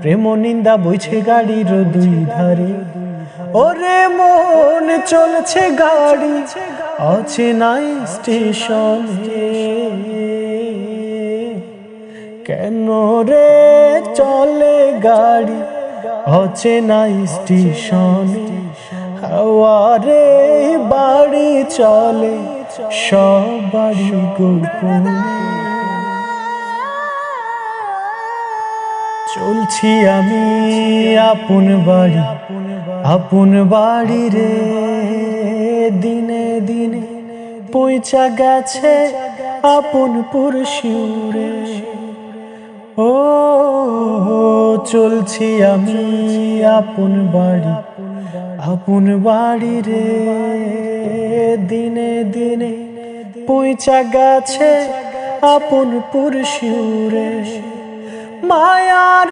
প্রেম নিন্দা বইছে গাড়ির দুই ধারে। ওরে মন চলছে গাড়ি অচেনাই স্টেশনে, কেন রে চলে গাড়ি অচেনাই স্টেশনে। হাওয়ারে বাড়ি চলে সব বাড়ি গোপনে। চলছি আমি আপন বাড়ি আপন বাড়ি রে, দিনে দিনে পৌঁছা গেছে আপনপুর শিউরে। ও চলছি আমি আপন বাড়ি রে, দিনে দিনে পৌঁছা গেছে আপনপুর শিউরে। মায়ার